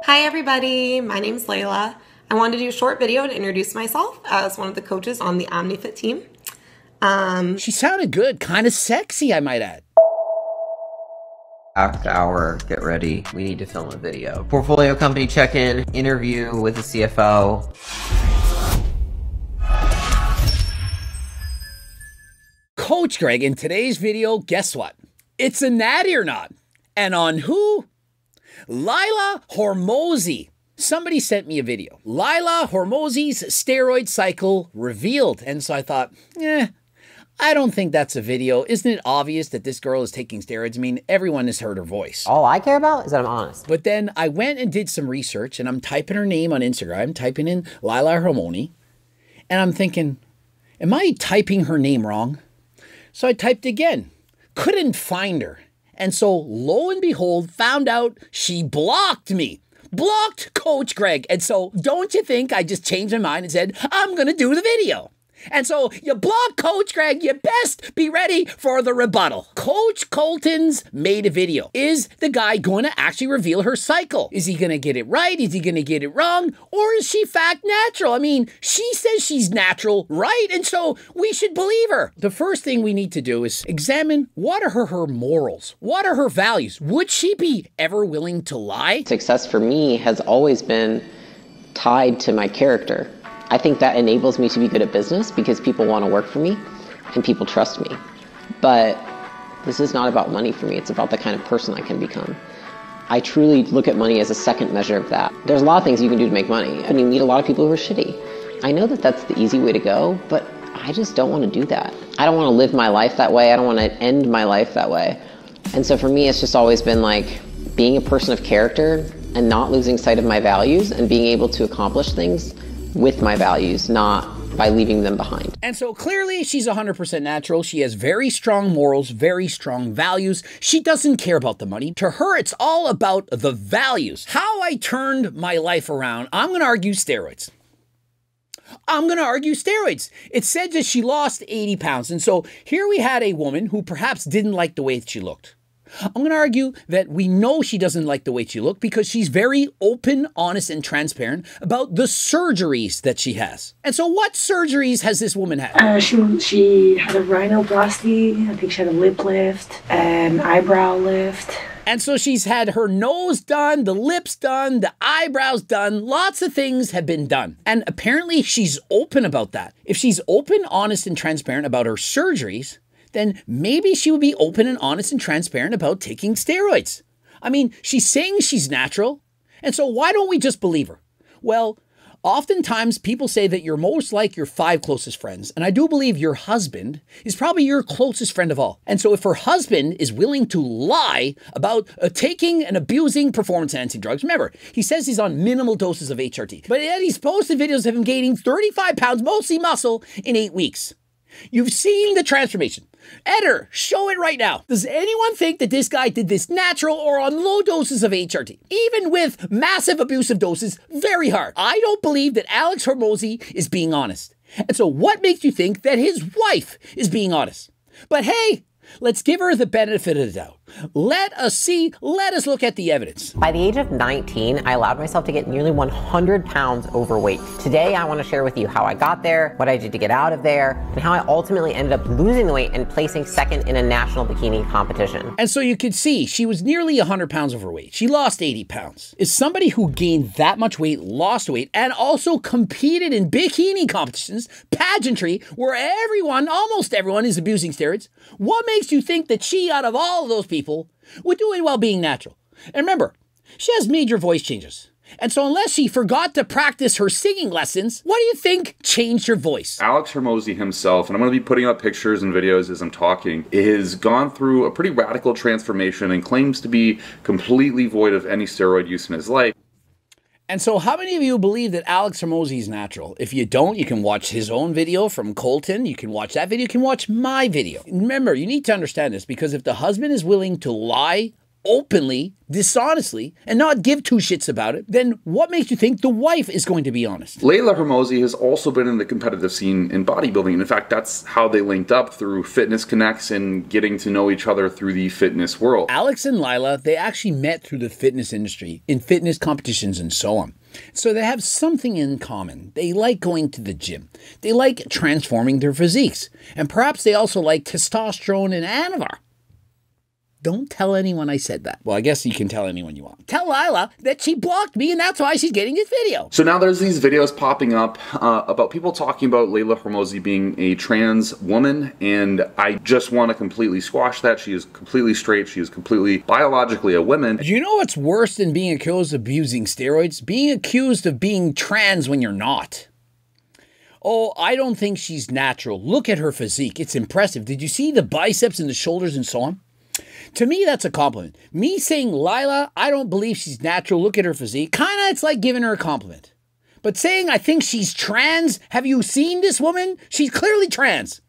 Hi everybody, my name's Layla. I wanted to do a short video to introduce myself as one of the coaches on the OmniFit team. She sounded good, kind of sexy, I might add. After hour, get ready. We need to film a video. Portfolio company check-in, interview with the CFO. Coach Greg, in today's video, guess what? It's a natty or not. And on who? Lila Hormozi. Somebody sent me a video. Lila Hormozi's steroid cycle revealed. And so I thought, I don't think that's a video. Isn't it obvious that this girl is taking steroids? I mean, everyone has heard her voice. All I care about is that I'm honest. But then I went and did some research, and I'm typing her name on Instagram, typing in Lila Hormozi, and I'm thinking, am I typing her name wrong? So I typed again. Couldn't find her. And so, lo and behold, found out she blocked me. Blocked Coach Greg. And so, don't you think I just changed my mind and said, I'm going to do the video. And so, you block Coach Greg, you best be ready for the rebuttal. Coach Colton's made a video. Is the guy going to actually reveal her cycle? Is he going to get it right? Is he going to get it wrong? Or is she fact natural? I mean, she says she's natural, right? And so, we should believe her. The first thing we need to do is examine what are her morals? What are her values? Would she be ever willing to lie? Success for me has always been tied to my character. I think that enables me to be good at business because people want to work for me and people trust me. But this is not about money for me. It's about the kind of person I can become. I truly look at money as a second measure of that. There's a lot of things you can do to make money, and you meet a lot of people who are shitty. I know that that's the easy way to go, but I just don't want to do that. I don't want to live my life that way. I don't want to end my life that way. And so for me, it's just always been like being a person of character and not losing sight of my values and being able to accomplish things with my values, not by leaving them behind. And so clearly she's 100% natural. She has very strong morals, very strong values. She doesn't care about the money. To her, it's all about the values. How I turned my life around, I'm going to argue steroids. I'm going to argue steroids. It said that she lost 80 pounds. And so here we had a woman who perhaps didn't like the way that she looked. I'm going to argue that we know she doesn't like the way she looked because she's very open, honest, and transparent about the surgeries that she has. And so what surgeries has this woman had? She had a rhinoplasty, I think she had a lip lift, eyebrow lift. And so she's had her nose done, the lips done, the eyebrows done. Lots of things have been done. And apparently she's open about that. If she's open, honest, and transparent about her surgeries, then maybe she would be open and honest and transparent about taking steroids. I mean, she's saying she's natural, and so why don't we just believe her? Well, oftentimes people say that you're most like your 5 closest friends, and I do believe your husband is probably your closest friend of all. And so if her husband is willing to lie about taking and abusing performance-enhancing drugs, remember, he says he's on minimal doses of HRT, but yet he's posted videos of him gaining 35 pounds, mostly muscle, in 8 weeks. You've seen the transformation. Editor, show it right now. Does anyone think that this guy did this natural or on low doses of HRT? Even with massive abusive doses, very hard. I don't believe that Alex Hormozi is being honest. And so what makes you think that his wife is being honest? But hey, let's give her the benefit of the doubt. Let us look at the evidence. By the age of 19, I allowed myself to get nearly 100 pounds overweight. Today, I want to share with you how I got there, what I did to get out of there, and how I ultimately ended up losing the weight and placing second in a national bikini competition. And so you could see she was nearly 100 pounds overweight. She lost 80 pounds. Is somebody who gained that much weight, lost weight, and also competed in bikini competitions, pageantry, where everyone, almost everyone, is abusing steroids? What makes you think that she, out of all of those people, would do it while being natural? And remember, she has major voice changes. And so unless she forgot to practice her singing lessons, what do you think changed her voice? Alex Hormozi himself, and I'm going to be putting up pictures and videos as I'm talking, has gone through a pretty radical transformation and claims to be completely void of any steroid use in his life. And so how many of you believe that Alex Hormozi is natural? If you don't, you can watch his own video from Colton. You can watch that video. You can watch my video. Remember, you need to understand this because if the husband is willing to lie openly, dishonestly, and not give two shits about it, then what makes you think the wife is going to be honest? Layla Hormozi has also been in the competitive scene in bodybuilding. And in fact, that's how they linked up, through Fitness Connects and getting to know each other through the fitness world. Alex and Lila, they actually met through the fitness industry, in fitness competitions and so on. So they have something in common. They like going to the gym. They like transforming their physiques. And perhaps they also like testosterone and Anavar. Don't tell anyone I said that. Well, I guess you can tell anyone you want. Tell Lila that she blocked me and that's why she's getting this video. So now there's these videos popping up about people talking about Layla Hormozi being a trans woman, and I just want to completely squash that. She is completely straight. She is completely biologically a woman. Do you know what's worse than being accused of abusing steroids? Being accused of being trans when you're not. Oh, I don't think she's natural. Look at her physique. It's impressive. Did you see the biceps and the shoulders and so on? To me, that's a compliment. Me saying, Lila, I don't believe she's natural, look at her physique, kind of it's like giving her a compliment. But saying, I think she's trans, have you seen this woman? She's clearly trans.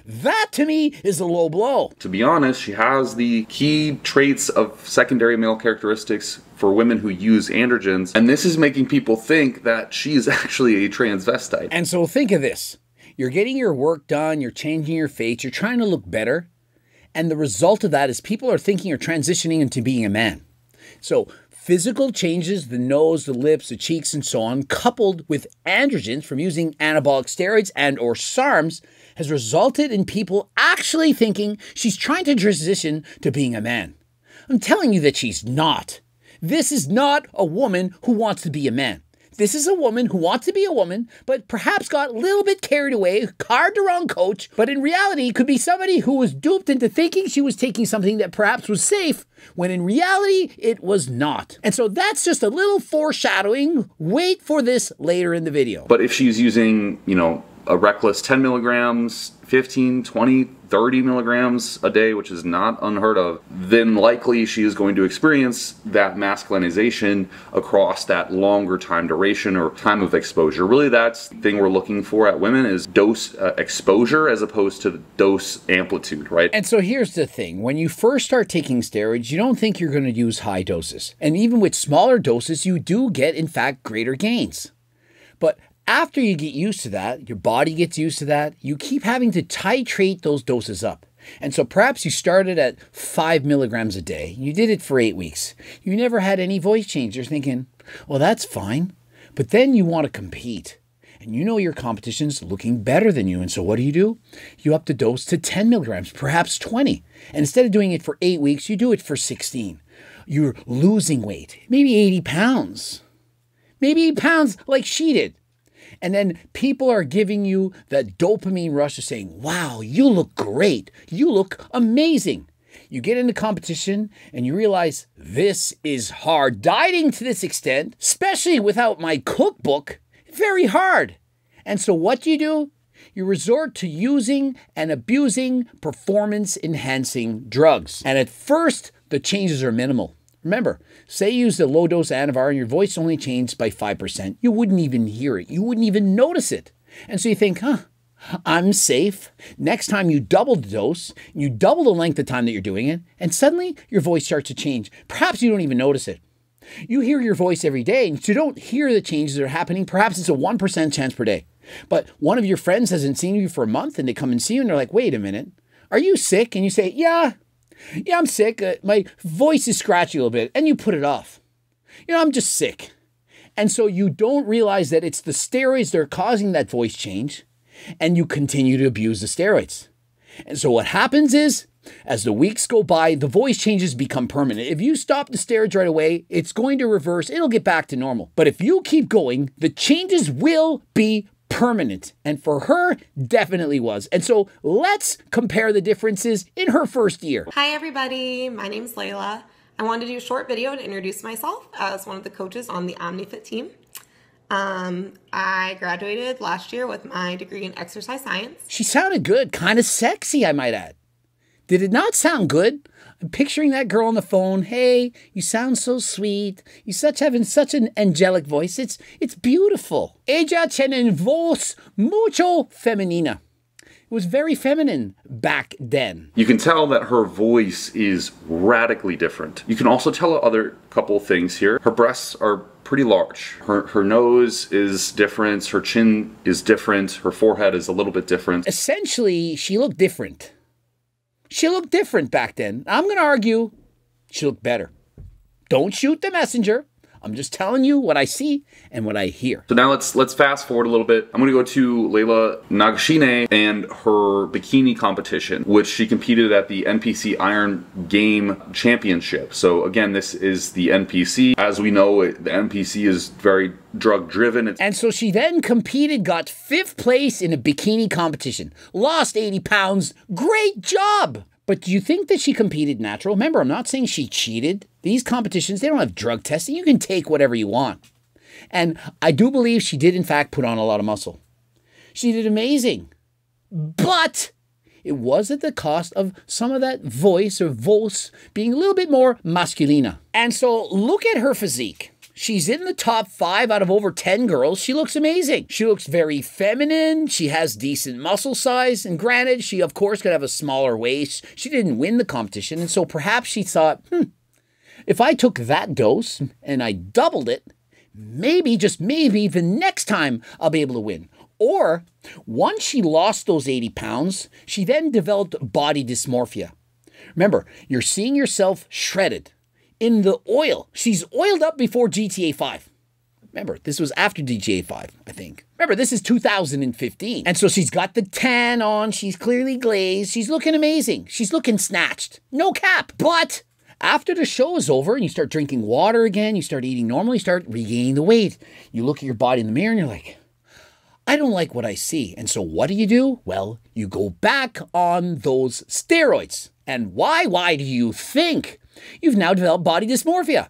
That, to me, is a low blow. To be honest, she has the key traits of secondary male characteristics for women who use androgens, and this is making people think that she is actually a transvestite. And so think of this. You're getting your work done, you're changing your face, you're trying to look better. And the result of that is people are thinking you're transitioning into being a man. So physical changes, the nose, the lips, the cheeks, and so on, coupled with androgens from using anabolic steroids and or SARMs, has resulted in people actually thinking she's trying to transition to being a man. I'm telling you that she's not. This is not a woman who wants to be a man. This is a woman who wants to be a woman, but perhaps got a little bit carried away, hired the wrong coach, but in reality could be somebody who was duped into thinking she was taking something that perhaps was safe, when in reality it was not. And so that's just a little foreshadowing. Wait for this later in the video. But if she's using, you know, a reckless 10 milligrams, 15, 20, 30 milligrams a day, which is not unheard of, then likely she is going to experience that masculinization across that longer time duration or time of exposure. Really, that's the thing we're looking for at women, is dose exposure as opposed to dose amplitude, right? And so here's the thing. When you first start taking steroids, you don't think you're going to use high doses. And even with smaller doses, you do get, in fact, greater gains. But after you get used to that, your body gets used to that, you keep having to titrate those doses up. And so perhaps you started at 5 milligrams a day. You did it for 8 weeks. You never had any voice change. You're thinking, well, that's fine. But then you want to compete. And you know your competition's looking better than you. And so what do? You up the dose to 10 milligrams, perhaps 20. And instead of doing it for 8 weeks, you do it for 16. You're losing weight, maybe 80 pounds. Maybe 80 pounds like she did. And then people are giving you that dopamine rush of saying, wow, you look great. You look amazing. You get into competition and you realize this is hard. Dieting to this extent, especially without my cookbook, very hard. And so what do? You resort to using and abusing performance-enhancing drugs. And at first, the changes are minimal. Remember, say you used a low-dose Anavar and your voice only changed by 5%. You wouldn't even hear it. You wouldn't even notice it. And so you think, I'm safe. Next time you double the dose, you double the length of time that you're doing it, and suddenly your voice starts to change. Perhaps you don't even notice it. You hear your voice every day, and you don't hear the changes that are happening. Perhaps it's a 1% chance per day. But one of your friends hasn't seen you for a month, and they come and see you, and they're like, wait a minute, are you sick? And you say, yeah, I'm sick. My voice is scratchy a little bit. And you put it off. I'm just sick. And so you don't realize that it's the steroids that are causing that voice change. And you continue to abuse the steroids. And so what happens is, as the weeks go by, the voice changes become permanent. If you stop the steroids right away, it's going to reverse. It'll get back to normal. But if you keep going, the changes will be permanent. And for her, definitely was. And so let's compare the differences in her first year. Hi everybody, my name's Layla. I wanted to do a short video to introduce myself as one of the coaches on the OmniFit team. I graduated last year with my degree in exercise science. She sounded good, kind of sexy, I might add. Did it not sound good? I'm picturing that girl on the phone. Hey, you sound so sweet. You having such an angelic voice. It's beautiful. Ella tiene voz mucho femenina. was very feminine back then. You can tell that her voice is radically different. You can also tell other couple things here. Her breasts are pretty large. Her nose is different. Her chin is different. Her forehead is a little bit different. Essentially, she looked different. She looked different back then. I'm going to argue she looked better. Don't shoot the messenger. I'm just telling you what I see and what I hear. So now let's fast forward a little bit. I'm going to go to Leila Nagashine and her bikini competition, which she competed at the NPC Iron Game Championship. So again, this is the NPC. As we know, the NPC is very drug driven. And so she then competed, got 5th place in a bikini competition, lost 80 pounds. Great job. But do you think that she competed natural? Remember, I'm not saying she cheated. These competitions, they don't have drug testing. You can take whatever you want. And I do believe she did, in fact, put on a lot of muscle. She did amazing. But it was at the cost of some of that voice or vos being a little bit more masculina. And so look at her physique. She's in the top 5 out of over 10 girls. She looks amazing. She looks very feminine. She has decent muscle size. And granted, she of course could have a smaller waist. She didn't win the competition. And so perhaps she thought, if I took that dose and I doubled it, maybe, just maybe, the next time I'll be able to win. Or once she lost those 80 pounds, she then developed body dysmorphia. Remember, you're seeing yourself shredded. In the oil. She's oiled up before GTA 5. Remember, this was after GTA 5, I think. Remember, this is 2015. And so she's got the tan on. She's clearly glazed. She's looking amazing. She's looking snatched. No cap. But after the show is over and you start drinking water again, you start eating normal, you start regaining the weight. You look at your body in the mirror and you're like, I don't like what I see. And so what do? Well, you go back on those steroids. And why? Why do you think? You've now developed body dysmorphia.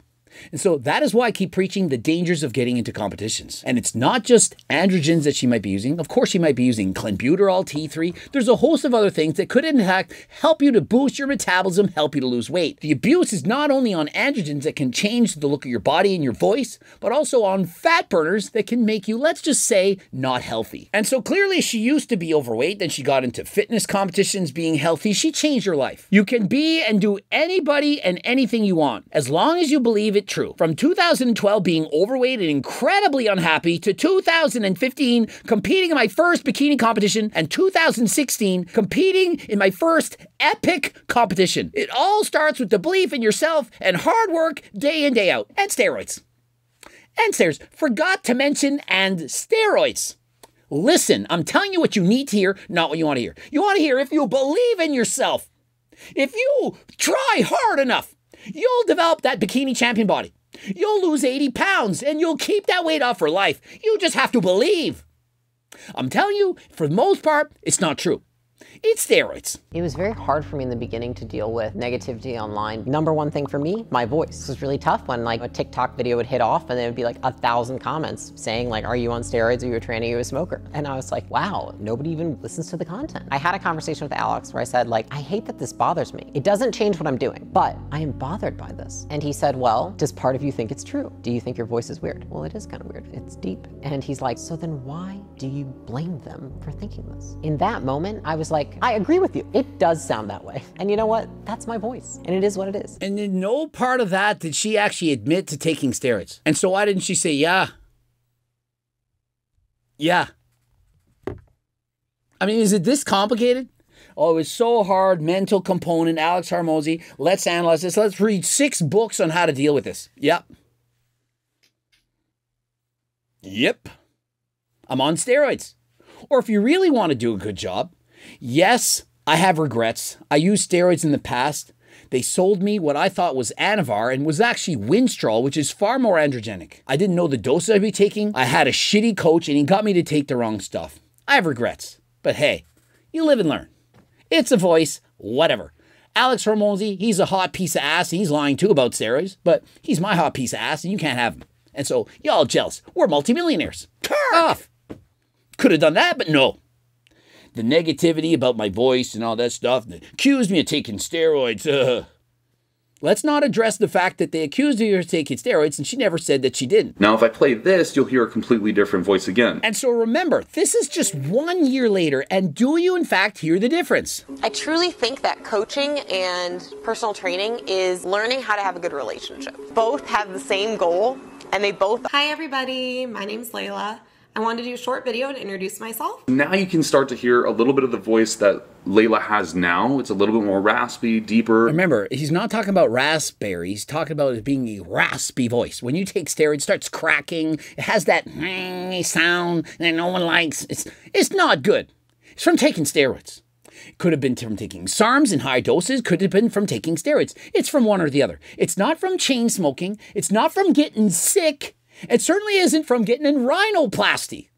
And so that is why I keep preaching the dangers of getting into competitions. And it's not just androgens that she might be using. Of course, she might be using clenbuterol, T3. There's a host of other things that could, in fact, help you to boost your metabolism, help you to lose weight. The abuse is not only on androgens that can change the look of your body and your voice, but also on fat burners that can make you, let's just say, not healthy. And so clearly she used to be overweight, then she got into fitness competitions, being healthy. She changed her life. You can be and do anybody and anything you want, as long as you believe it true. From 2012 being overweight and incredibly unhappy to 2015 competing in my first bikini competition and 2016 competing in my first epic competition. It all starts with the belief in yourself and hard work day in, day out. And steroids. And steroids. Forgot to mention and steroids. Listen, I'm telling you what you need to hear, not what you want to hear. You want to hear if you believe in yourself. If you try hard enough, you'll develop that bikini champion body. You'll lose 80 pounds and you'll keep that weight off for life. You just have to believe. I'm telling you, for the most part, it's not true. It's steroids. It was very hard for me in the beginning to deal with negativity online. Number one thing for me, my voice. This was really tough when like a TikTok video would hit off and there would be like 1,000 comments saying like, are you on steroids? Are you a tranny? Are you a smoker? And I was like, wow, nobody even listens to the content. I had a conversation with Alex where I said like, I hate that this bothers me. It doesn't change what I'm doing, but I am bothered by this. And he said, well, does part of you think it's true? Do you think your voice is weird? Well, it is kind of weird. It's deep. And he's like, so then why do you blame them for thinking this? In that moment, I was like, I agree with you. It does sound that way. And you know what? That's my voice. And it is what it is. And in no part of that did she actually admit to taking steroids. And so why didn't she say, yeah? Yeah. I mean, is it this complicated? Oh, it was so hard. Mental component, Alex Hormozi. Let's analyze this. Let's read 6 books on how to deal with this. Yep. Yep. I'm on steroids. Or if you really want to do a good job, yes, I have regrets. I used steroids in the past. They sold me what I thought was Anavar and was actually Winstrol, which is far more androgenic. I didn't know the dose I'd be taking. I had a shitty coach and he got me to take the wrong stuff. I have regrets. But hey, you live and learn. It's a voice, whatever. Alex Hormozi, he's a hot piece of ass and he's lying too about steroids, but he's my hot piece of ass and you can't have him. And so, y'all jealous. We're multimillionaires. Turn off. Could have done that, but no. The negativity about my voice and all that stuff that accused me of taking steroids. Let's not address the fact that they accused her of taking steroids and she never said that she didn't. Now, if I play this, you'll hear a completely different voice again. And so remember, this is just 1 year later, and do you in fact hear the difference? I truly think that coaching and personal training is learning how to have a good relationship. Both have the same goal, and they both... Hi everybody, my name's Layla. I wanted to do a short video to introduce myself. Now you can start to hear a little bit of the voice that Layla has now. It's a little bit more raspy, deeper. Remember, he's not talking about raspberry. He's talking about it being a raspy voice. When you take steroids, it starts cracking. It has that sound that no one likes. It's not good. It's from taking steroids. Could have been from taking SARMs in high doses. Could have been from taking steroids. It's from one or the other. It's not from chain smoking. It's not from getting sick. It certainly isn't from getting in rhinoplasty.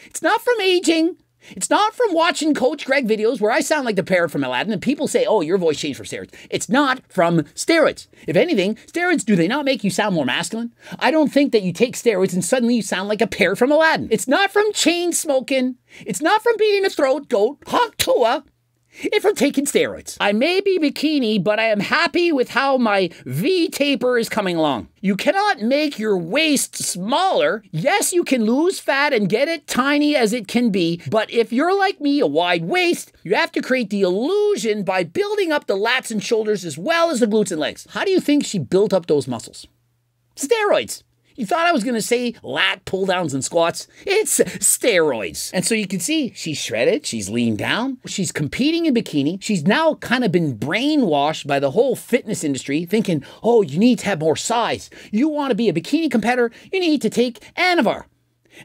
It's not from aging. It's not from watching Coach Greg videos where I sound like the parrot from Aladdin and people say, oh, your voice changed for steroids. It's not from steroids. If anything, steroids, do they not make you sound more masculine? I don't think that you take steroids and suddenly you sound like a parrot from Aladdin. It's not from chain smoking. It's not from being a throat goat, hawk toa. It's from taking steroids. I may be bikini, but I am happy with how my V taper is coming along. You cannot make your waist smaller. Yes, you can lose fat and get it tiny as it can be, but if you're like me, a wide waist, you have to create the illusion by building up the lats and shoulders as well as the glutes and legs. How do you think she built up those muscles? Steroids. You thought I was going to say lat pull downs and squats? It's steroids. And so you can see she's shredded, she's leaned down, she's competing in bikini. She's now kind of been brainwashed by the whole fitness industry thinking, oh, you need to have more size. You want to be a bikini competitor, you need to take Anavar.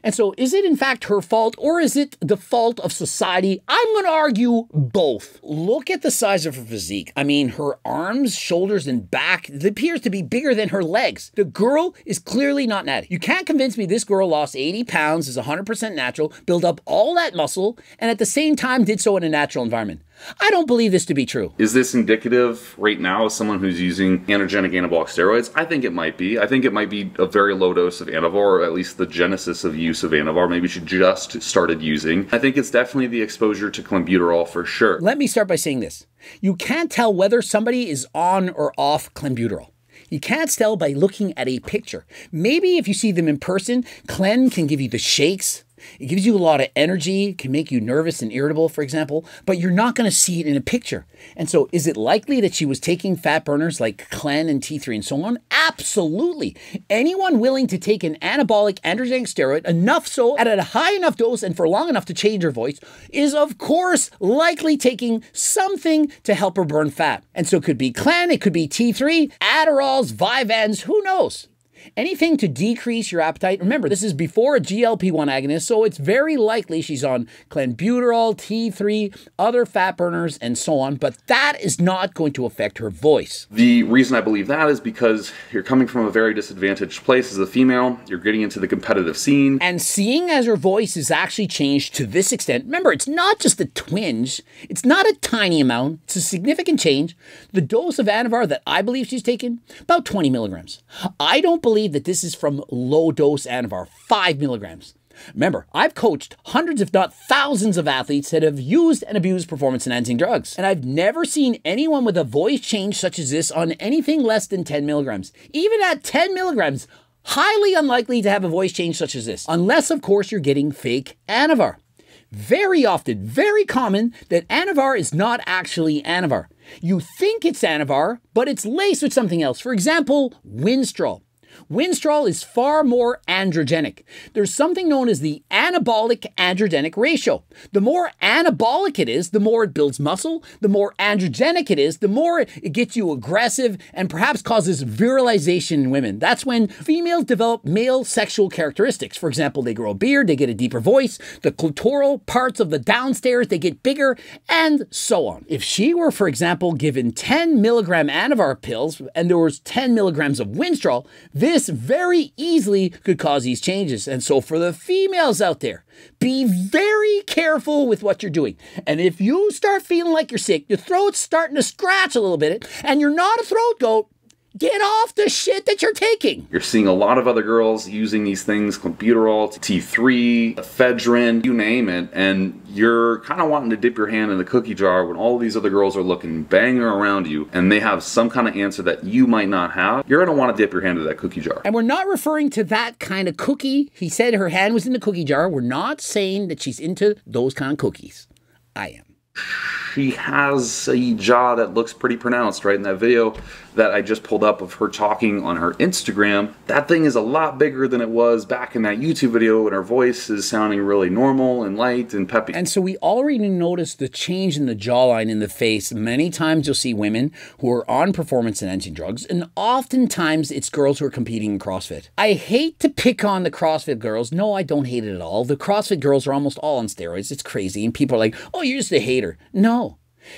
And so is it in fact her fault or is it the fault of society? I'm going to argue both. Look at the size of her physique. I mean, her arms, shoulders, and back, it appears to be bigger than her legs. The girl is clearly not Natty. You can't convince me this girl lost 80 pounds, is 100% natural, built up all that muscle, and at the same time did so in a natural environment. I don't believe this to be true. Is this indicative right now of someone who's using androgenic anabolic steroids? I think it might be. I think it might be a very low dose of Anavar, or at least the genesis of use of Anavar. Maybe she just started using. I think it's definitely the exposure to clenbuterol for sure. Let me start by saying this. You can't tell whether somebody is on or off clenbuterol. You can't tell by looking at a picture. Maybe if you see them in person, Clen can give you the shakes. It gives you a lot of energy, can make you nervous and irritable, for example, but you're not going to see it in a picture. And so is it likely that she was taking fat burners like Clen and T3 and so on? Absolutely. Anyone willing to take an anabolic androgenic steroid, enough so at a high enough dose and for long enough to change her voice, is of course likely taking something to help her burn fat. And so it could be Clen, it could be T3, Adderalls, Vyvanse, who knows? Anything to decrease your appetite. Remember, this is before a GLP-1 agonist, so it's very likely she's on clenbuterol, T3, other fat burners, and so on, but that is not going to affect her voice. The reason I believe that is because you're coming from a very disadvantaged place as a female, you're getting into the competitive scene. And seeing as her voice is actually changed to this extent, remember, it's not just a twinge, it's not a tiny amount, it's a significant change. The dose of Anavar that I believe she's taken, about 20 milligrams. I don't believe that this is from low dose Anavar, 5 milligrams. Remember, I've coached hundreds if not thousands of athletes that have used and abused performance-enhancing drugs. And I've never seen anyone with a voice change such as this on anything less than 10 milligrams. Even at 10 milligrams, highly unlikely to have a voice change such as this. Unless, of course, you're getting fake Anavar. Very often, very common, that Anavar is not actually Anavar. You think it's Anavar, but it's laced with something else. For example, Winstrol. Winstrol is far more androgenic. There's something known as the anabolic androgenic ratio. The more anabolic it is, the more it builds muscle. The more androgenic it is, the more it gets you aggressive and perhaps causes virilization in women. That's when females develop male sexual characteristics. For example, they grow a beard, they get a deeper voice, the clitoral parts of the downstairs, they get bigger, and so on. If she were, for example, given 10 milligram Anavar pills and there was 10 milligrams of Winstrol, this very easily could cause these changes. And so for the females out there, be very careful with what you're doing. And if you start feeling like you're sick, your throat's starting to scratch a little bit, and you're not a throat goat, Get off the shit that you're taking. You're seeing a lot of other girls using these things, clenbuterol, T3, ephedrine, you name it, and you're kind of wanting to dip your hand in the cookie jar when all these other girls are looking banger around you and they have some kind of answer that you might not have. You're going to want to dip your hand into that cookie jar. And we're not referring to that kind of cookie. He said her hand was in the cookie jar. We're not saying that she's into those kind of cookies. I am. She has a jaw that looks pretty pronounced, right? In that video that I just pulled up of her talking on her Instagram, that thing is a lot bigger than it was back in that YouTube video, and her voice is sounding really normal and light and peppy. And so we already noticed the change in the jawline in the face. Many times you'll see women who are on performance-enhancing drugs, and oftentimes it's girls who are competing in CrossFit. I hate to pick on the CrossFit girls. No, I don't hate it at all. The CrossFit girls are almost all on steroids. It's crazy. And people are like, oh, you're just a hater. No.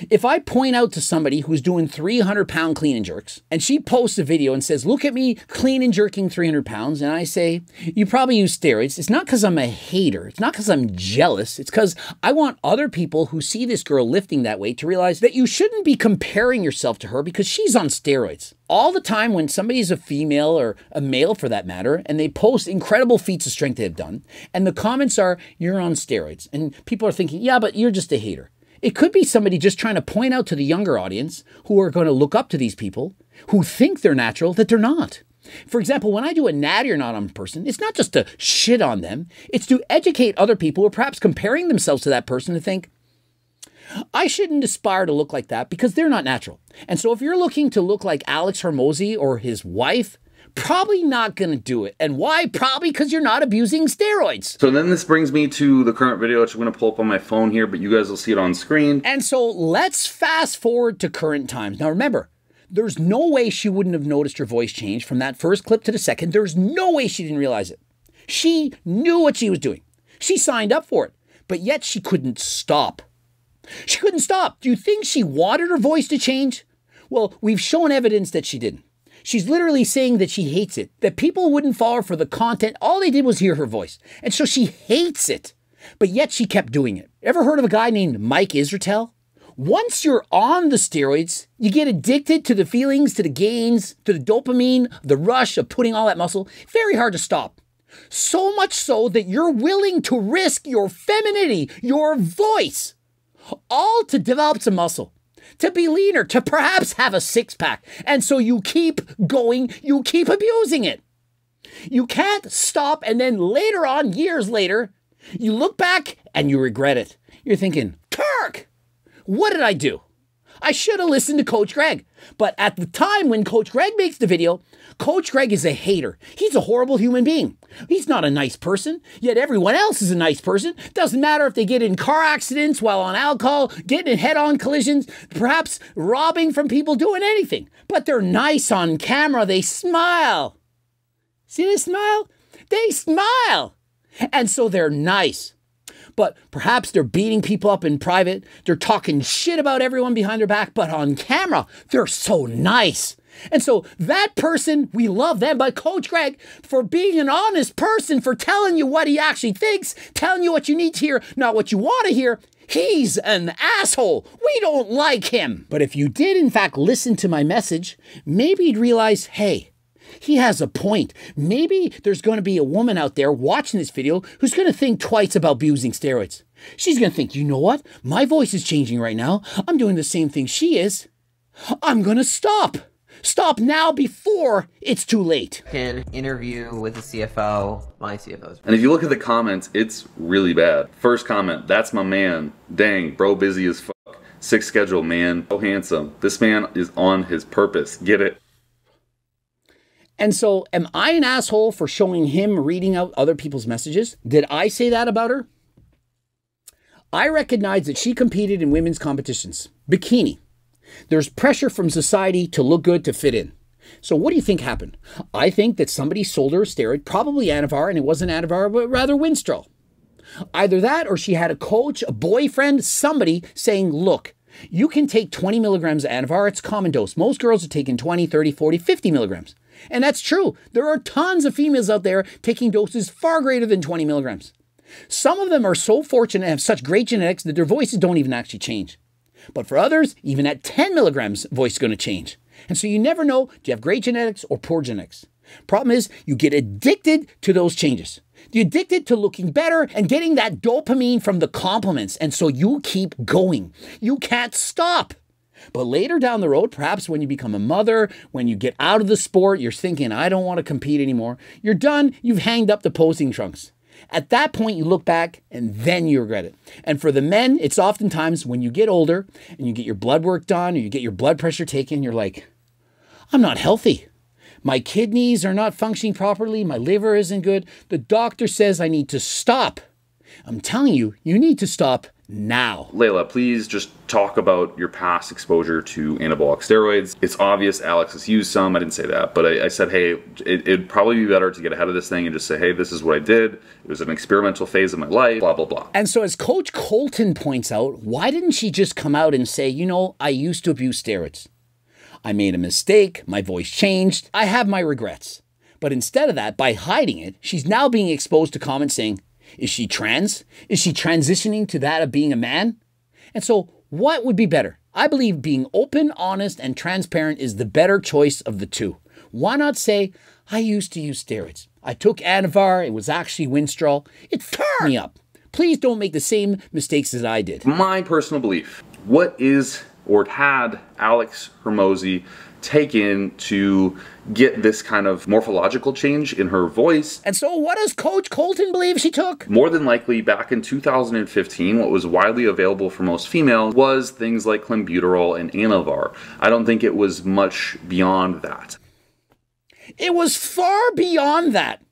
If I point out to somebody who's doing 300-pound clean and jerks, and she posts a video and says, look at me clean and jerking 300 pounds, and I say, you probably use steroids, it's not because I'm a hater. It's not because I'm jealous. It's because I want other people who see this girl lifting that weight to realize that you shouldn't be comparing yourself to her because she's on steroids. All the time when somebody's a female or a male for that matter, and they post incredible feats of strength they've done, and the comments are, you're on steroids. And people are thinking, yeah, but you're just a hater. It could be somebody just trying to point out to the younger audience who are going to look up to these people who think they're natural that they're not. For example, when I do a natty or not on a person, it's not just to shit on them. It's to educate other people who are perhaps comparing themselves to that person to think, I shouldn't aspire to look like that because they're not natural. And so if you're looking to look like Alex Hormozi or his wife, probably not going to do it. And why? Probably because you're not abusing steroids. So then this brings me to the current video, which I'm going to pull up on my phone here, but you guys will see it on screen. And so let's fast forward to current times. Now remember, there's no way she wouldn't have noticed her voice change from that first clip to the second. There's no way she didn't realize it. She knew what she was doing. She signed up for it, but yet she couldn't stop. She couldn't stop. Do you think she wanted her voice to change? Well, we've shown evidence that she didn't. She's literally saying that she hates it, that people wouldn't follow her for the content. All they did was hear her voice. And so she hates it, but yet she kept doing it. Ever heard of a guy named Mike Israetel? Once you're on the steroids, you get addicted to the feelings, to the gains, to the dopamine, the rush of putting all that muscle. Very hard to stop. So much so that you're willing to risk your femininity, your voice, all to develop some muscle, to be leaner, to perhaps have a six-pack. And so you keep going, you keep abusing it. You can't stop, and then later on, years later, you look back and you regret it. You're thinking, Kirk, what did I do? I should have listened to Coach Greg. But at the time when Coach Greg makes the video, Coach Greg is a hater. He's a horrible human being. He's not a nice person, yet everyone else is a nice person. Doesn't matter if they get in car accidents while on alcohol, getting in head-on collisions, perhaps robbing from people, doing anything. But they're nice on camera. They smile. See this smile? They smile. And so they're nice. But perhaps they're beating people up in private. They're talking shit about everyone behind their back, but on camera, they're so nice. And so that person, we love them, but Coach Greg, for being an honest person, for telling you what he actually thinks, telling you what you need to hear, not what you want to hear, he's an asshole. We don't like him. But if you did, in fact, listen to my message, maybe you'd realize, hey, he has a point. Maybe there's going to be a woman out there watching this video who's going to think twice about abusing steroids. She's going to think, you know what? My voice is changing right now. I'm doing the same thing she is. I'm going to stop. Stop now before it's too late. Can interview with the CFO, my CFO's. And if you look at the comments, it's really bad. First comment, that's my man. Dang, bro busy as fuck. Sick schedule, man. So handsome. This man is on his purpose. Get it? And so, am I an asshole for showing him reading out other people's messages? Did I say that about her? I recognize that she competed in women's competitions. Bikini. There's pressure from society to look good, to fit in. So what do you think happened? I think that somebody sold her a steroid, probably Anavar, and it wasn't Anavar, but rather Winstrol. Either that or she had a coach, a boyfriend, somebody saying, look, you can take 20 milligrams of Anavar. It's common dose. Most girls are taking 20, 30, 40, 50 milligrams. And that's true. There are tons of females out there taking doses far greater than 20 milligrams. Some of them are so fortunate and have such great genetics that their voices don't even actually change. But for others, even at 10 milligrams, voice is going to change. And so you never know, do you have great genetics or poor genetics? Problem is, you get addicted to those changes. You're addicted to looking better and getting that dopamine from the compliments. And so you keep going. You can't stop. But later down the road, perhaps when you become a mother, when you get out of the sport, you're thinking, I don't want to compete anymore. You're done. You've hanged up the posing trunks. At that point, you look back and then you regret it. And for the men, it's oftentimes when you get older and you get your blood work done or you get your blood pressure taken, you're like, I'm not healthy. My kidneys are not functioning properly. My liver isn't good. The doctor says I need to stop. I'm telling you, you need to stop now. Layla, please just talk about your past exposure to anabolic steroids. It's obvious Alex has used some. I didn't say that, but I said, hey, it'd probably be better to get ahead of this thing and just say, hey, this is what I did. It was an experimental phase of my life, blah, blah, blah. And so as Coach Colton points out, why didn't she just come out and say, you know, I used to abuse steroids. I made a mistake, my voice changed, I have my regrets. But instead of that, by hiding it, she's now being exposed to comments saying, is she trans? Is she transitioning to that of being a man? And so what would be better? I believe being open, honest, and transparent is the better choice of the two. Why not say, I used to use steroids. I took Anavar, it was actually Winstrol. It fucked me up. Please don't make the same mistakes as I did. My personal belief, what is or had Alex Hormozi taken to get this kind of morphological change in her voice? And so what does Coach Colton believe she took? More than likely, back in 2015, what was widely available for most females was things like clenbuterol and Anavar. I don't think it was much beyond that. It was far beyond that.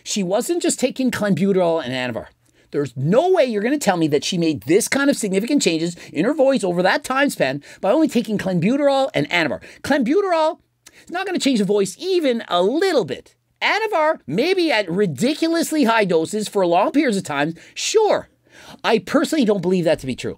She wasn't just taking clenbuterol and Anavar. There's no way you're going to tell me that she made this kind of significant changes in her voice over that time span by only taking clenbuterol and Anavar. Clenbuterol is not going to change the voice even a little bit. Anavar, maybe at ridiculously high doses for long periods of time, sure. I personally don't believe that to be true.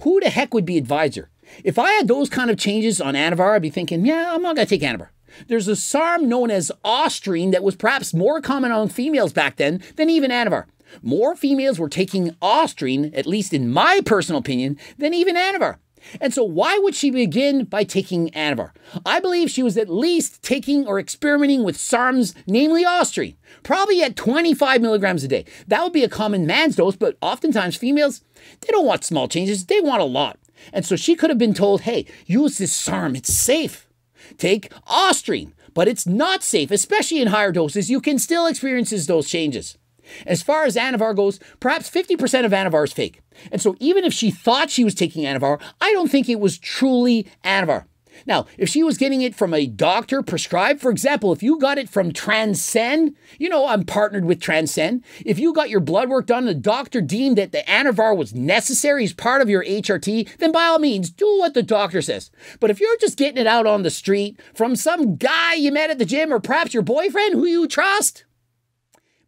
Who the heck would be advisor? If I had those kind of changes on Anavar, I'd be thinking, yeah, I'm not going to take Anavar. There's a SARM known as Ostrine that was perhaps more common on females back then than even Anavar. More females were taking Ostrine, at least in my personal opinion, than even Anavar. And so why would she begin by taking Anavar? I believe she was at least taking or experimenting with SARMs, namely Ostrine, probably at 25 milligrams a day. That would be a common man's dose, but oftentimes females, they don't want small changes, they want a lot. And so she could have been told, hey, use this SARM, it's safe. Take Ostrine, but it's not safe, especially in higher doses. You can still experience those changes. As far as Anavar goes, perhaps 50% of Anavar is fake. And so even if she thought she was taking Anavar, I don't think it was truly Anavar. Now, if she was getting it from a doctor prescribed, for example, if you got it from Transcend, you know I'm partnered with Transcend. If you got your blood work done and the doctor deemed that the Anavar was necessary as part of your HRT, then by all means, do what the doctor says. But if you're just getting it out on the street from some guy you met at the gym or perhaps your boyfriend who you trust,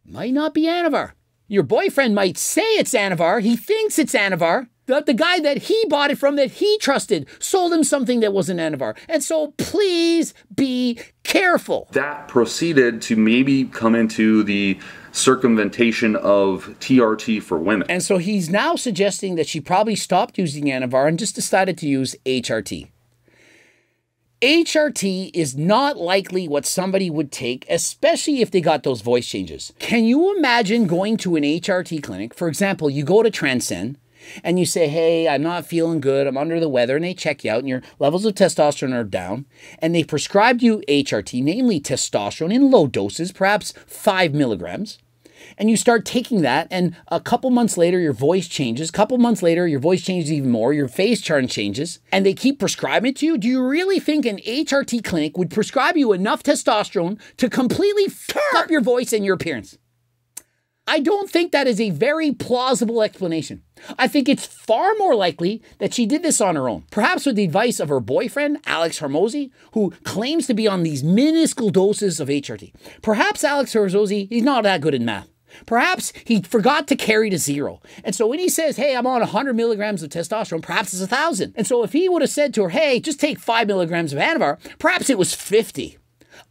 might not be Anavar. Your boyfriend might say it's Anavar. He thinks it's Anavar. But the guy that he bought it from that he trusted sold him something that wasn't Anavar. And so please be careful. That proceeded to maybe come into the circumvention of TRT for women. And so he's now suggesting that she probably stopped using Anavar and just decided to use HRT. HRT is not likely what somebody would take, especially if they got those voice changes. Can you imagine going to an HRT clinic? For example, you go to Transcend and you say, hey, I'm not feeling good, I'm under the weather, and they check you out and your levels of testosterone are down, and they prescribed you HRT, namely testosterone in low doses, perhaps 5 milligrams. And you start taking that, and a couple months later, your voice changes. A couple months later, your voice changes even more. Your face chart changes, and they keep prescribing it to you. Do you really think an HRT clinic would prescribe you enough testosterone to completely fuck up your voice and your appearance? I don't think that is a very plausible explanation. I think it's far more likely that she did this on her own, perhaps with the advice of her boyfriend, Alex Hormozi, who claims to be on these minuscule doses of HRT. Perhaps Alex Hormozi, he's not that good in math. Perhaps he forgot to carry to 0. And so when he says, hey, I'm on 100 milligrams of testosterone, perhaps it's 1,000. And so if he would have said to her, hey, just take 5 milligrams of Anavar, perhaps it was 50.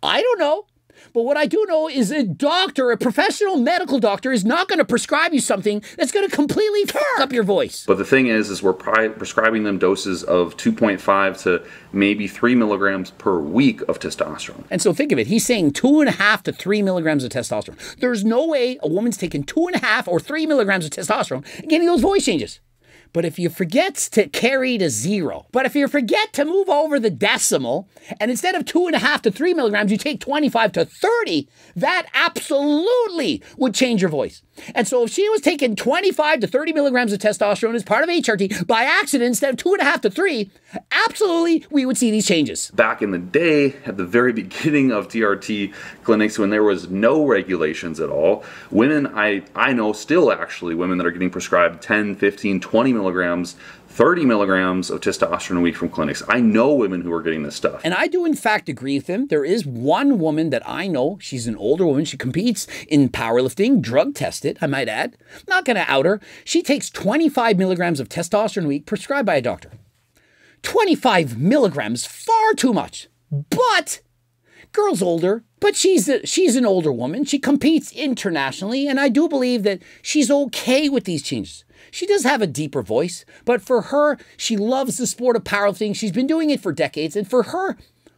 I don't know. But what I do know is a doctor, a professional medical doctor, is not going to prescribe you something that's going to completely fuck up your voice. But the thing is we're prescribing them doses of 2.5 to maybe 3 milligrams per week of testosterone. And so think of it. He's saying 2.5 to 3 milligrams of testosterone. There's no way a woman's taking 2.5 or 3 milligrams of testosterone and getting those voice changes. But if you forget to carry to 0, but if you forget to move over the decimal, and instead of 2.5 to 3 milligrams, you take 25 to 30, that absolutely would change your voice. And so if she was taking 25 to 30 milligrams of testosterone as part of HRT by accident instead of 2.5 to 3, absolutely we would see these changes. Back in the day, at the very beginning of TRT clinics, when there was no regulations at all, women, I know still actually women that are getting prescribed 10, 15, 20 milligrams, 30 milligrams of testosterone a week from clinics. I know women who are getting this stuff. And I do in fact agree with him. There is one woman that I know, she's an older woman, she competes in powerlifting, drug tested, I might add. Not gonna out her. She takes 25 milligrams of testosterone a week prescribed by a doctor. 25 milligrams, far too much. But girl's older, but she's an older woman. She competes internationally, and I do believe that she's okay with these changes. She does have a deeper voice, but for her, she loves the sport of powerlifting. She's been doing it for decades, and for her,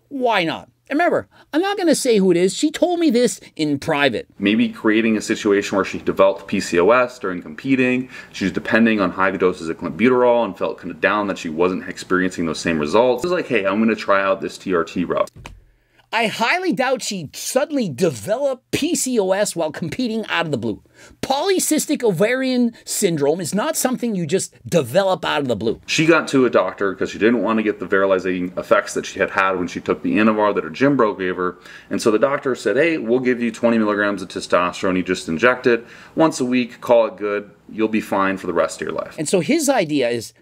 why not? And remember, I'm not going to say who it is. She told me this in private. Maybe creating a situation where she developed PCOS during competing. She's depending on high doses of clenbuterol and felt kind of down that she wasn't experiencing those same results. It was like, hey, I'm going to try out this TRT route. I highly doubt she suddenly developed PCOS while competing out of the blue. Polycystic ovarian syndrome is not something you just develop out of the blue. She got to a doctor because she didn't want to get the virilizing effects that she had had when she took the Anavar that her gym bro gave her. And so the doctor said, hey, we'll give you 20 milligrams of testosterone. You just inject it once a week, call it good. You'll be fine for the rest of your life. And so his idea is,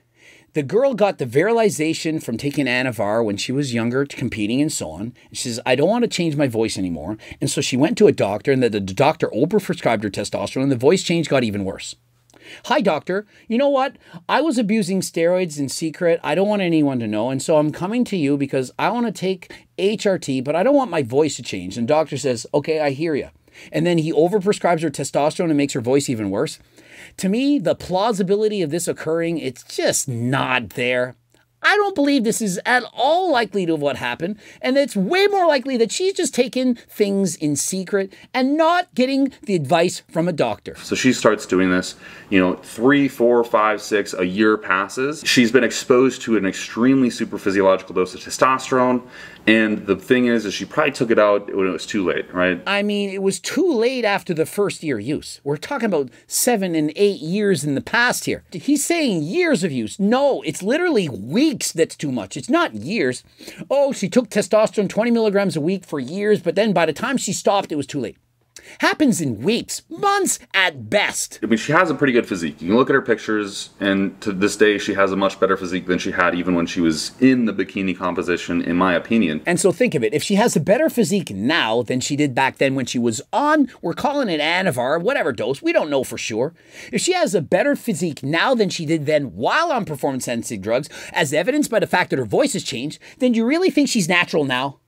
the girl got the virilization from taking Anavar when she was younger, competing and so on. She says, I don't want to change my voice anymore. And so she went to a doctor, and the doctor overprescribed her testosterone, and the voice change got even worse. Hi, doctor. You know what? I was abusing steroids in secret. I don't want anyone to know. And so I'm coming to you because I want to take HRT, but I don't want my voice to change. And the doctor says, okay, I hear you. And then he overprescribes her testosterone and makes her voice even worse. To me, the plausibility of this occurring, it's just not there. I don't believe this is at all likely to what happened, and it's way more likely that she's just taking things in secret and not getting the advice from a doctor. So she starts doing this, 3, 4, 5, 6, a year passes. She's been exposed to an extremely super physiological dose of testosterone, and the thing is she probably took it out when it was too late, right? I mean, it was too late after the first year use. We're talking about 7 and 8 years in the past here. He's saying years of use. No, it's literally weeks that's too much. It's not years. Oh, she took testosterone 20 milligrams a week for years, but then by the time she stopped, it was too late. Happens in weeks, months at best. I mean, she has a pretty good physique. You can look at her pictures, and to this day, she has a much better physique than she had even when she was in the bikini composition, in my opinion. And so think of it. If she has a better physique now than she did back then when she was on, we're calling it Anavar, whatever dose, we don't know for sure. If she has a better physique now than she did then while on performance-enhancing drugs, as evidenced by the fact that her voice has changed, then do you really think she's natural now?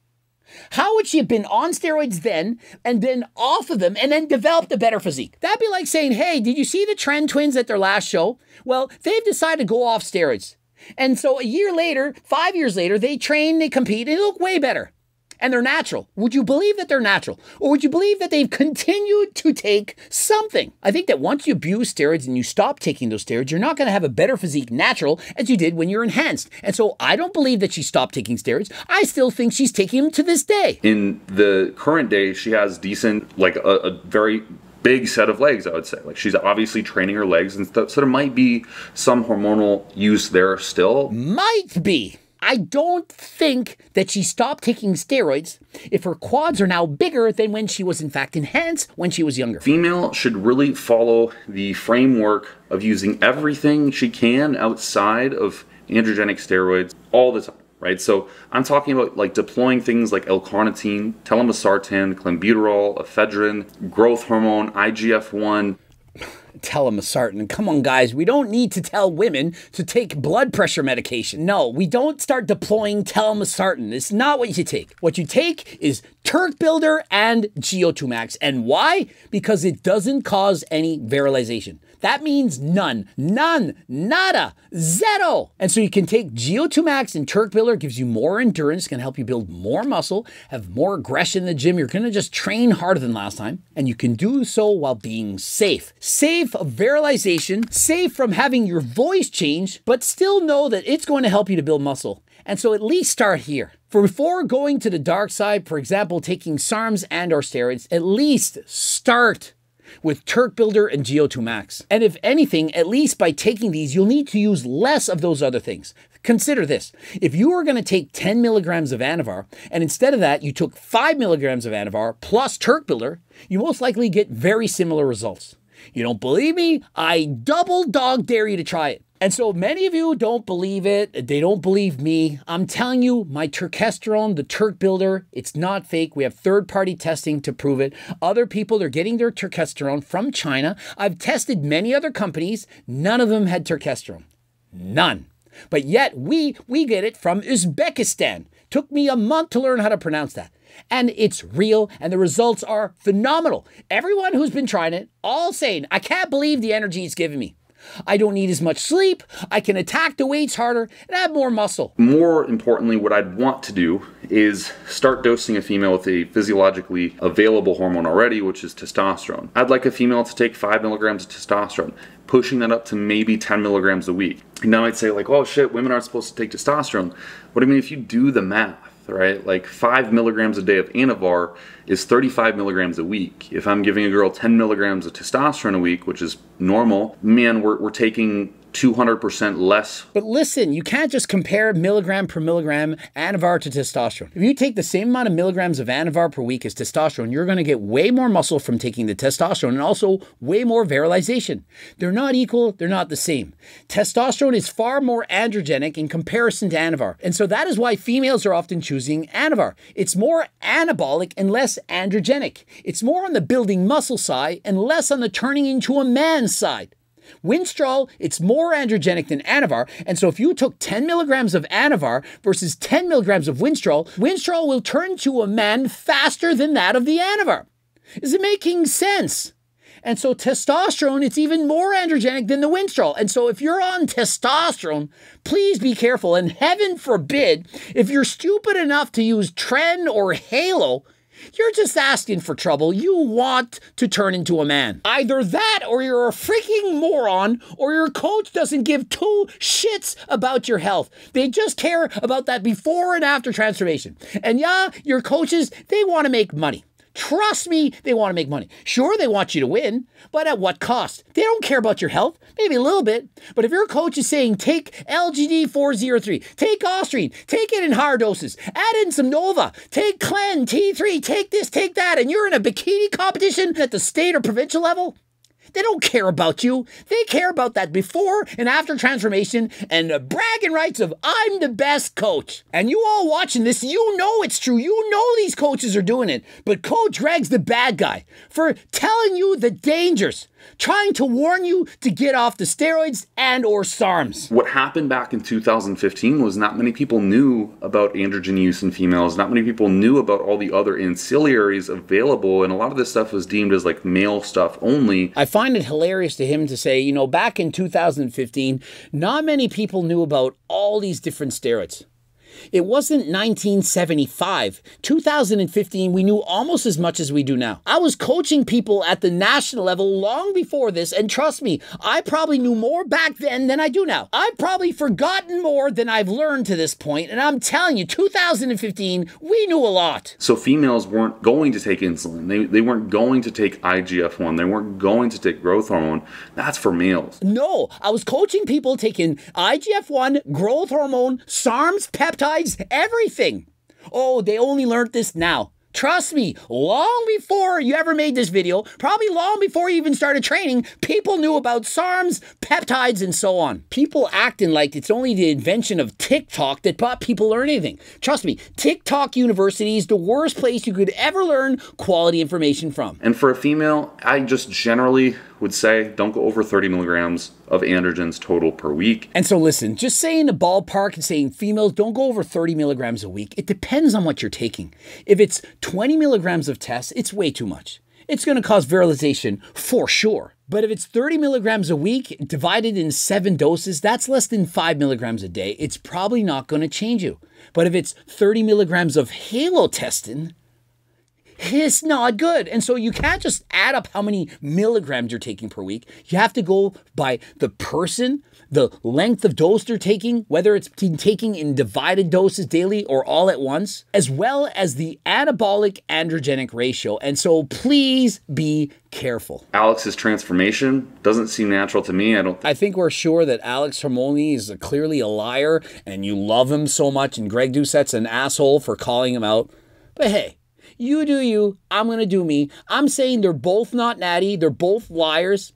How would she have been on steroids then and then off of them and then developed a better physique? That'd be like saying, hey, did you see the Trend Twins at their last show? Well, they've decided to go off steroids. And so a year later, 5 years later, they train, they compete, and they look way better. And they're natural. Would you believe that they're natural? Or would you believe that they've continued to take something? I think that once you abuse steroids and you stop taking those steroids, you're not going to have a better physique natural as you did when you're enhanced. And so I don't believe that she stopped taking steroids. I still think she's taking them to this day. In the current day, she has decent, like a very big set of legs, I would say. Like, she's obviously training her legs and stuff, so there might be some hormonal use there still. Might be. I don't think that she stopped taking steroids if her quads are now bigger than when she was in fact enhanced when she was younger. Female should really follow the framework of using everything she can outside of androgenic steroids all the time, right? So I'm talking about like deploying things like L-carnitine, telmisartan, clenbuterol, ephedrine, growth hormone, IGF-1. Telmisartan. Come on, guys. We don't need to tell women to take blood pressure medication. No, we don't start deploying telmisartan. It's not what you take. What you take is Turk Builder and GO2 Max. And why? Because it doesn't cause any virilization. That means none, nada, zero. And so you can take GO2 Max and Turk Builder, gives you more endurance, can help you build more muscle, have more aggression in the gym. You're gonna just train harder than last time. And you can do so while being safe. Safe of virilization, safe from having your voice change, but still know that it's going to help you to build muscle. And so at least start here. For before going to the dark side, for example, taking SARMs and or steroids, at least start with Turk Builder and GO2 Max. And if anything, at least by taking these, you'll need to use less of those other things. Consider this. If you were going to take 10 milligrams of Anavar, and instead of that, you took 5 milligrams of Anavar plus Turk Builder, you most likely get very similar results. You don't believe me? I double dog dare you to try it. And so many of you don't believe it. They don't believe me. I'm telling you, my Turkesterone, the Turk Builder, it's not fake. We have third-party testing to prove it. Other people are getting their Turkesterone from China. I've tested many other companies. None of them had Turkesterone. None. But yet we get it from Uzbekistan. Took me a month to learn how to pronounce that. And it's real, and the results are phenomenal. Everyone who's been trying it, all saying, I can't believe the energy it's giving me. I don't need as much sleep, I can attack the weights harder, and have more muscle. More importantly, what I'd want to do is start dosing a female with a physiologically available hormone already, which is testosterone. I'd like a female to take 5 milligrams of testosterone, pushing that up to maybe 10 milligrams a week. And now I'd say like, oh shit, women aren't supposed to take testosterone. What I mean, if you do the math, right? Like 5 milligrams a day of Anavar is 35 milligrams a week. If I'm giving a girl 10 milligrams of testosterone a week, which is normal, man, we're taking 200% less. But listen, you can't just compare milligram per milligram Anavar to testosterone. If you take the same amount of milligrams of Anavar per week as testosterone, you're going to get way more muscle from taking the testosterone and also way more virilization. They're not equal, they're not the same. Testosterone is far more androgenic in comparison to Anavar. And so that is why females are often choosing Anavar. It's more anabolic and less androgenic. It's more on the building muscle side and less on the turning into a man's side. Winstrol, it's more androgenic than Anavar, and so if you took 10 milligrams of Anavar versus 10 milligrams of Winstrol, Winstrol will turn to a man faster than that of the Anavar. Is it making sense? And so testosterone, it's even more androgenic than the Winstrol. And so if you're on testosterone, please be careful, and heaven forbid, if you're stupid enough to use Tren or Halo, you're just asking for trouble. You want to turn into a man. Either that or you're a freaking moron or your coach doesn't give two shits about your health. They just care about that before and after transformation. And yeah, your coaches, they want to make money. Trust me, they want to make money. Sure, they want you to win, but at what cost? They don't care about your health, maybe a little bit. But if your coach is saying, take LGD 403, take Ostrine, take it in higher doses, add in some Nova, take Clen, T3, take this, take that, and you're in a bikini competition at the state or provincial level, they don't care about you. They care about that before and after transformation and the bragging rights of I'm the best coach. And you all watching this, you know it's true. You know these coaches are doing it. But Coach Greg's the bad guy for telling you the dangers, trying to warn you to get off the steroids and or SARMs. What happened back in 2015 was not many people knew about androgen use in females. Not many people knew about all the other ancillaries available, and a lot of this stuff was deemed as like male stuff only. I find it hilarious to him to say, you know, back in 2015, not many people knew about all these different steroids. It wasn't 1975. 2015, we knew almost as much as we do now. I was coaching people at the national level long before this, and trust me, I probably knew more back then than I do now. I've probably forgotten more than I've learned to this point, and I'm telling you, 2015, we knew a lot. So females weren't going to take insulin. They weren't going to take IGF-1. They weren't going to take growth hormone. That's for males. No, I was coaching people taking IGF-1, growth hormone, SARMs, peptides, everything. Oh, they only learned this now. Trust me, long before you ever made this video, probably long before you even started training, people knew about SARMs, peptides, and so on. People acting like it's only the invention of TikTok that taught people learn anything. Trust me, TikTok University is the worst place you could ever learn quality information from. And for a female, I just generally would say don't go over 30 milligrams of androgens total per week. And so listen, just saying the ballpark and saying females don't go over 30 milligrams a week, it depends on what you're taking. If it's 20 milligrams of test, it's way too much. It's going to cause virilization for sure. But if it's 30 milligrams a week divided in 7 doses, that's less than 5 milligrams a day. It's probably not going to change you. But if it's 30 milligrams of halotestin, it's not good. And so you can't just add up how many milligrams you're taking per week. You have to go by the person, the length of dose they're taking, whether it's taking in divided doses daily or all at once, as well as the anabolic androgenic ratio. And so please be careful. Alex's transformation doesn't seem natural to me. I think we're sure that Alex Hormozi is clearly a liar and you love him so much, and Greg Doucette's an asshole for calling him out. But hey, you do you, I'm going to do me. I'm saying they're both not natty. They're both liars.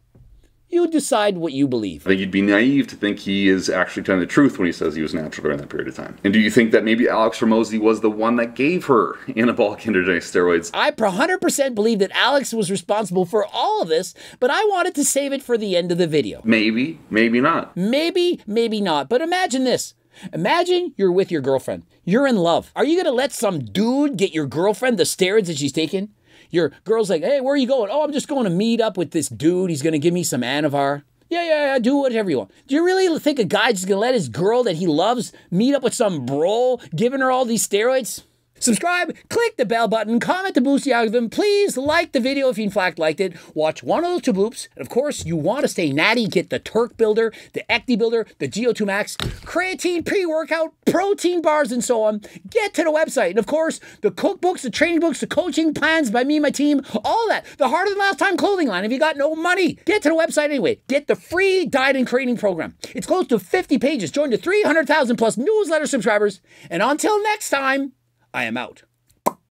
You decide what you believe. I think you'd be naive to think he is actually telling the truth when he says he was natural during that period of time. And do you think that maybe Alex Hormozi was the one that gave her anabolic androgenic steroids? I 100% believe that Alex was responsible for all of this, but I wanted to save it for the end of the video. Maybe, maybe not. Maybe, maybe not. But imagine this. Imagine you're with your girlfriend. You're in love. Are you going to let some dude get your girlfriend the steroids that she's taking? Your girl's like, hey, where are you going? Oh, I'm just going to meet up with this dude. He's going to give me some Anavar. Yeah, do whatever you want. Do you really think a guy's just going to let his girl that he loves meet up with some bro giving her all these steroids? Subscribe, click the bell button, comment to boost the algorithm. Please like the video if you in fact liked it. Watch one of those 2 bloops. And of course, you want to stay natty. Get the Turk Builder, the Ecti Builder, the GO2 Max, creatine, pre-workout, protein bars, and so on. Get to the website. And of course, the cookbooks, the training books, the coaching plans by me and my team, all that. The Harder Than Last Time clothing line if you got no money. Get to the website anyway. Get the free diet and training program. It's close to 50 pages. Join the 300,000 plus newsletter subscribers. And until next time, I am out.